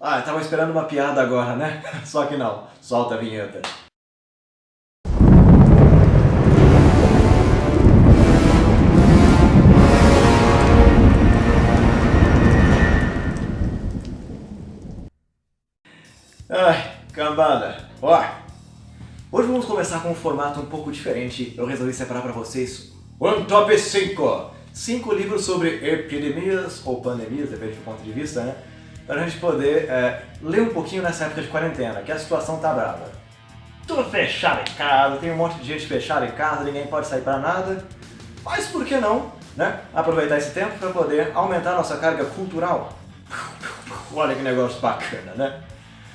Ah, tava esperando uma piada agora, né? Só que não. Solta a vinheta. Ai, cambada. Ó, hoje vamos começar com um formato um pouco diferente. Eu resolvi separar pra vocês um top 5. 5 livros sobre epidemias ou pandemias, depende do ponto de vista, né? Pra gente poder ler um pouquinho nessa época de quarentena, que a situação tá brava. Tudo fechado em casa, tem um monte de gente fechada em casa, ninguém pode sair pra nada. Mas por que não, né? Aproveitar esse tempo pra poder aumentar a nossa carga cultural. Olha que negócio bacana, né?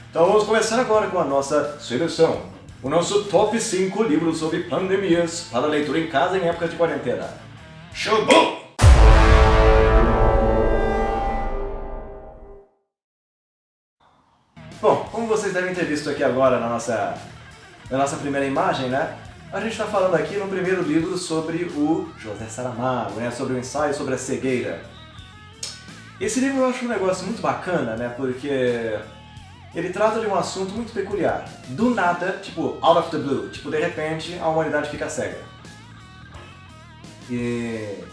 Então vamos começar agora com a nossa seleção. O nosso top 5 livros sobre pandemias para leitura em casa em época de quarentena. Show! Bom, como vocês devem ter visto aqui agora na nossa primeira imagem, né? A gente está falando aqui no primeiro livro sobre o José Saramago, né? Sobre o ensaio sobre a cegueira. Esse livro eu acho um negócio muito bacana, né? Porque ele trata de um assunto muito peculiar. Do nada, tipo, out of the blue, tipo, de repente a humanidade fica cega. E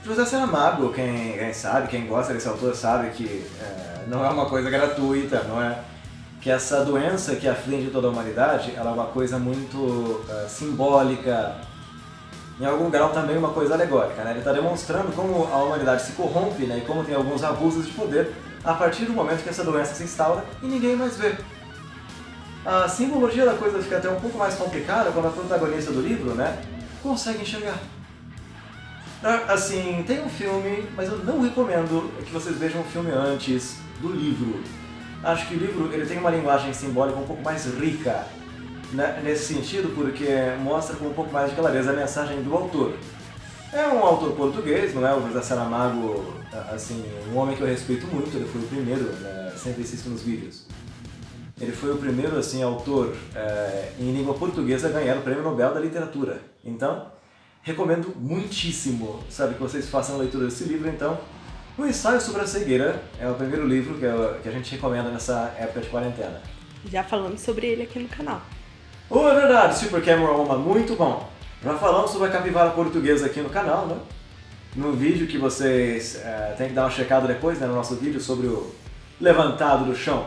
José Saramago, quem sabe, quem gosta desse autor sabe que não é uma coisa gratuita, não é? Que essa doença que aflige toda a humanidade, ela é uma coisa muito simbólica, em algum grau também uma coisa alegórica, né? Ele está demonstrando como a humanidade se corrompe, né? E como tem alguns abusos de poder a partir do momento que essa doença se instaura e ninguém mais vê. A simbologia da coisa fica até um pouco mais complicada quando a protagonista do livro, né, consegue enxergar. Assim, tem um filme, mas eu não recomendo que vocês vejam o filme antes do livro. Acho que o livro ele tem uma linguagem simbólica um pouco mais rica, né, nesse sentido, porque mostra com um pouco mais de clareza a mensagem do autor. É um autor português, não é? O José Saramago, assim, um homem que eu respeito muito, ele foi o primeiro, né, sempre assisto nos vídeos. Ele foi o primeiro, assim, autor em língua portuguesa a ganhar o Prêmio Nobel da Literatura. Então, recomendo muitíssimo, sabe, que vocês façam a leitura desse livro, então. O Ensaio sobre a Cegueira é o primeiro livro que a gente recomenda nessa época de quarentena. Já falamos sobre ele aqui no canal. Oh, é verdade, Super Camera Woman, muito bom! Já falamos sobre a capivara portuguesa aqui no canal, né? No vídeo que vocês têm que dar uma checada depois, né, no nosso vídeo sobre o levantado do chão.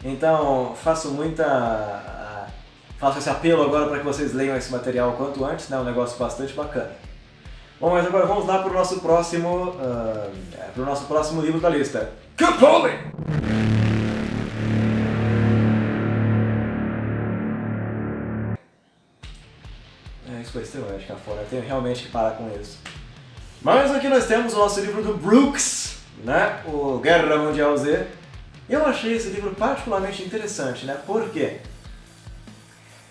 Então, faço esse apelo agora para que vocês leiam esse material o quanto antes, né? Um negócio bastante bacana. Bom, mas agora vamos lá para o nosso próximo livro da lista. Capone! Isso foi extremamente cafona, eu tenho realmente que parar com isso. Mas aqui nós temos o nosso livro do Brooks, né? O Guerra Mundial Z. Eu achei esse livro particularmente interessante, né? Por quê?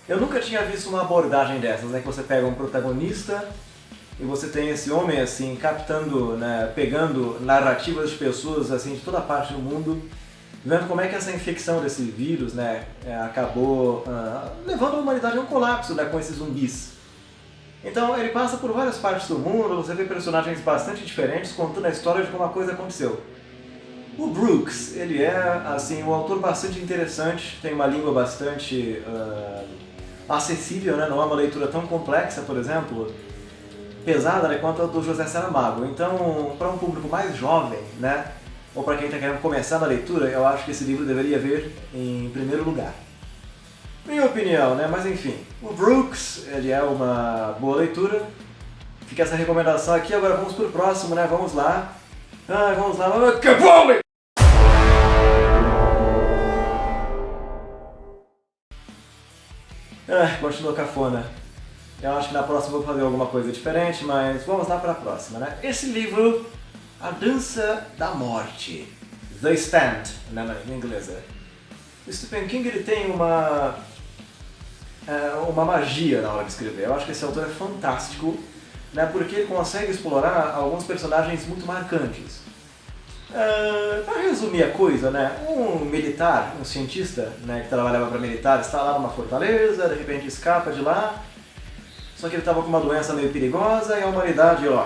Eu nunca tinha visto uma abordagem dessas, né? Que você pega um protagonista e você tem esse homem, assim, captando, né? Pegando narrativas de pessoas, assim, de toda parte do mundo, vendo como é que essa infecção desse vírus, né? Acabou levando a humanidade a um colapso, né? Com esses zumbis. Então ele passa por várias partes do mundo, você vê personagens bastante diferentes contando a história de como a coisa aconteceu. O Brooks, ele é assim, um autor bastante interessante, tem uma língua bastante acessível, né? Não é uma leitura tão complexa, por exemplo, pesada, né, quanto a do José Saramago. Então, para um público mais jovem, né, ou para quem está querendo começar na leitura, eu acho que esse livro deveria vir em primeiro lugar. Minha opinião, né? Mas enfim, o Brooks, ele é uma boa leitura. Fica essa recomendação aqui, agora vamos pro próximo, né? Vamos lá. Vamos lá. Capone! Continua cafona. Eu acho que na próxima eu vou fazer alguma coisa diferente, mas vamos lá para a próxima, né? Esse livro, A Dança da Morte, The Stand, né, em inglês. O Stephen King, ele tem uma magia na hora de escrever. Eu acho que esse autor é fantástico, né, porque ele consegue explorar alguns personagens muito marcantes. Para resumir a coisa, né, um militar, um cientista, né, que trabalhava para militar, está lá numa fortaleza, de repente escapa de lá, só que ele estava com uma doença meio perigosa e a humanidade, ó,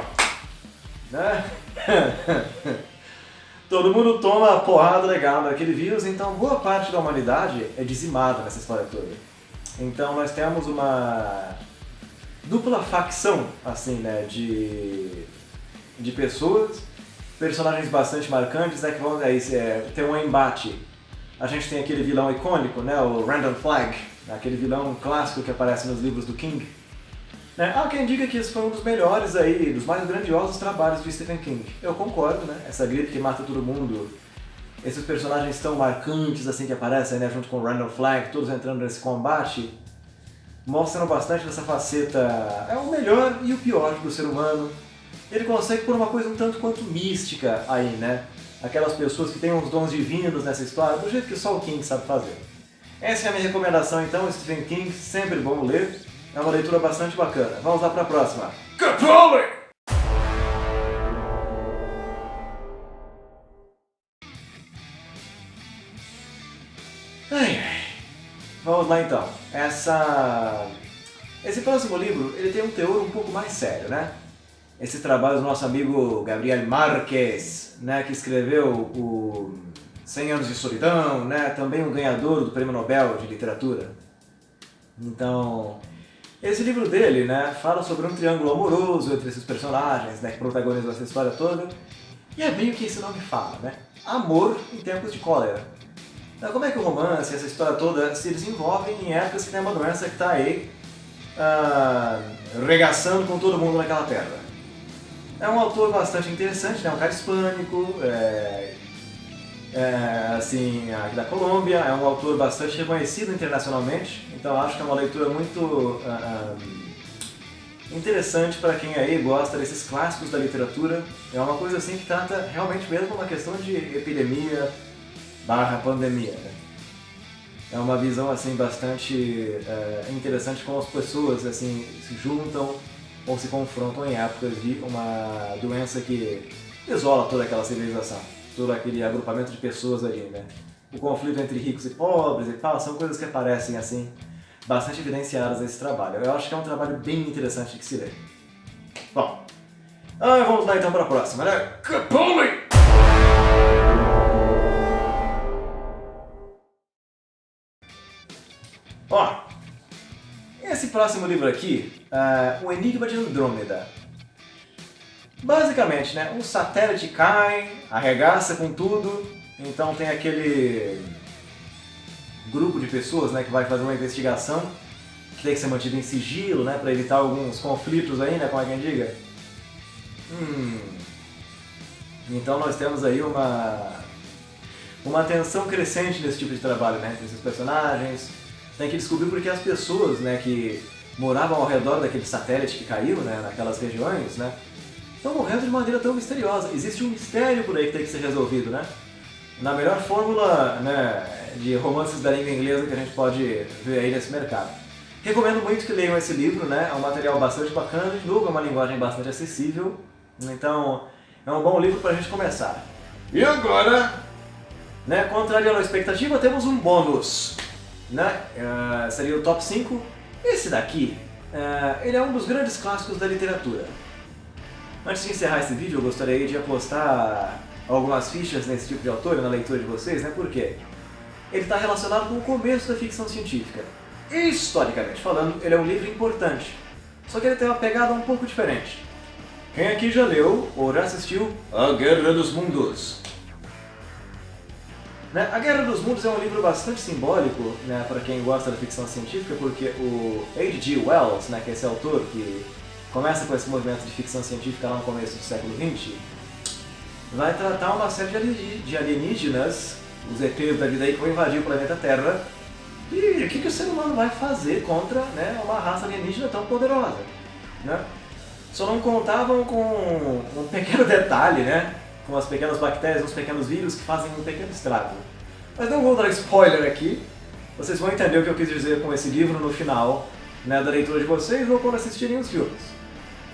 né, Todo mundo toma porrada legal daquele vírus, então boa parte da humanidade é dizimada nessa história toda. Então nós temos uma dupla facção, assim, né, de pessoas, personagens bastante marcantes, né, que vão ter um embate. A gente tem aquele vilão icônico, né, o Random Flag, aquele vilão clássico que aparece nos livros do King. Né? Há quem diga que esse foi um dos melhores aí, dos mais grandiosos trabalhos de Stephen King. Eu concordo, né, essa gripe que mata todo mundo, esses personagens tão marcantes assim que aparecem, né, junto com o Random Flag, todos entrando nesse combate, mostram bastante dessa faceta, é o melhor e o pior do ser humano. Ele consegue pôr uma coisa um tanto quanto mística aí, né? Aquelas pessoas que têm uns dons divinos nessa história, do jeito que só o King sabe fazer. Essa é a minha recomendação então, Stephen King, sempre bom ler. É uma leitura bastante bacana. Vamos lá para a próxima. Capone! Vamos lá então. Esse próximo livro, ele tem um teor um pouco mais sério, né? Esse trabalho do nosso amigo Gabriel Márquez, né, que escreveu o 100 Anos de Solidão, né, também o ganhador do Prêmio Nobel de Literatura. Então, esse livro dele, né, fala sobre um triângulo amoroso entre esses personagens, né, que protagonizam essa história toda. E é bem o que esse nome fala, né? Amor em tempos de cólera. Então, como é que o romance, essa história toda, se desenvolve em épocas que tem uma doença que está aí regaçando com todo mundo naquela terra? É um autor bastante interessante, né? Um cara hispânico, assim, aqui da Colômbia, é um autor bastante reconhecido internacionalmente, então acho que é uma leitura muito interessante para quem aí gosta desses clássicos da literatura. É uma coisa assim que trata realmente mesmo uma questão de epidemia / pandemia, né? É uma visão assim bastante interessante como as pessoas assim se juntam ou se confrontam em épocas de uma doença que isola toda aquela civilização, todo aquele agrupamento de pessoas ali, né? O conflito entre ricos e pobres e tal, são coisas que aparecem assim, bastante evidenciadas nesse trabalho. Eu acho que é um trabalho bem interessante de se ler. Bom, vamos lá então para a próxima, né? Capone! Ó, esse próximo livro aqui, O Enigma de Andrômeda. Basicamente, né, um satélite cai, arregaça com tudo, então tem aquele grupo de pessoas, né, que vai fazer uma investigação que tem que ser mantida em sigilo, né, para evitar alguns conflitos aí, né, como alguém diga. Então nós temos aí uma tensão crescente nesse tipo de trabalho, né, entre esses personagens. Tem que descobrir porque as pessoas, né, que moravam ao redor daquele satélite que caiu, né, naquelas regiões, né, estão morrendo de maneira tão misteriosa. Existe um mistério por aí que tem que ser resolvido, né? Na melhor fórmula, né, de romances da língua inglesa que a gente pode ver aí nesse mercado. Recomendo muito que leiam esse livro, né? É um material bastante bacana, de novo, é uma linguagem bastante acessível. Então, é um bom livro para a gente começar. E agora, né, contrariando a expectativa, temos um bônus, né? Seria o top 5. Esse daqui, ele é um dos grandes clássicos da literatura. Antes de encerrar esse vídeo, eu gostaria de apostar algumas fichas nesse tipo de autor na leitura de vocês, né? Por quê? Ele está relacionado com o começo da ficção científica. Historicamente falando, ele é um livro importante, só que ele tem uma pegada um pouco diferente. Quem aqui já leu ou já assistiu A Guerra dos Mundos? Né? A Guerra dos Mundos é um livro bastante simbólico, né, para quem gosta da ficção científica, porque o H.G. Wells, né, que é esse autor que começa com esse movimento de ficção científica lá no começo do século XX, vai tratar uma série de alienígenas, os ETs da vida aí que vão invadir o planeta Terra, e o que o ser humano vai fazer contra, né, uma raça alienígena tão poderosa, né? Só não contavam com um pequeno detalhe, né, com as pequenas bactérias, uns pequenos vírus que fazem um pequeno estrago. Mas não vou dar spoiler aqui, vocês vão entender o que eu quis dizer com esse livro no final, né, da leitura de vocês ou quando assistirem os filmes.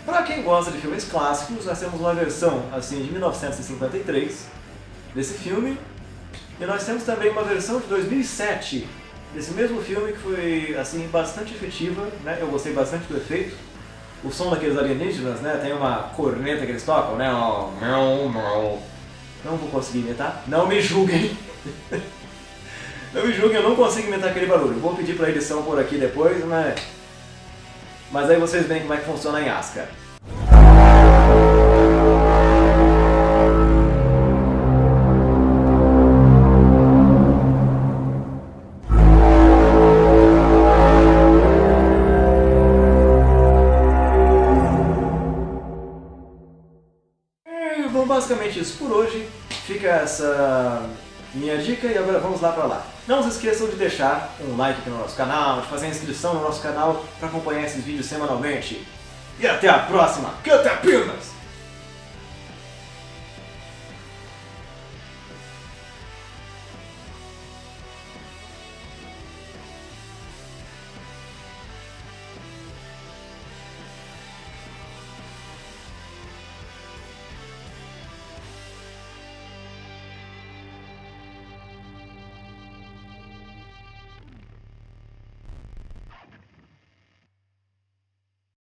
Para quem gosta de filmes clássicos, nós temos uma versão assim de 1953 desse filme, e nós temos também uma versão de 2007 desse mesmo filme que foi assim bastante efetiva, né? Eu gostei bastante do efeito. o som daqueles alienígenas, né? Tem uma corneta que eles tocam, né? Não vou conseguir imitar. Não me julguem. Não me julguem, eu não consigo imitar aquele barulho. Vou pedir pra edição por aqui depois, mas aí vocês veem como é que funciona em Asca. Bom, basicamente isso por hoje. Fica essa minha dica e agora vamos lá pra lá. Não se esqueçam de deixar um like aqui no nosso canal, de fazer a inscrição no nosso canal para acompanhar esses vídeos semanalmente. E até a próxima! Canta apenas!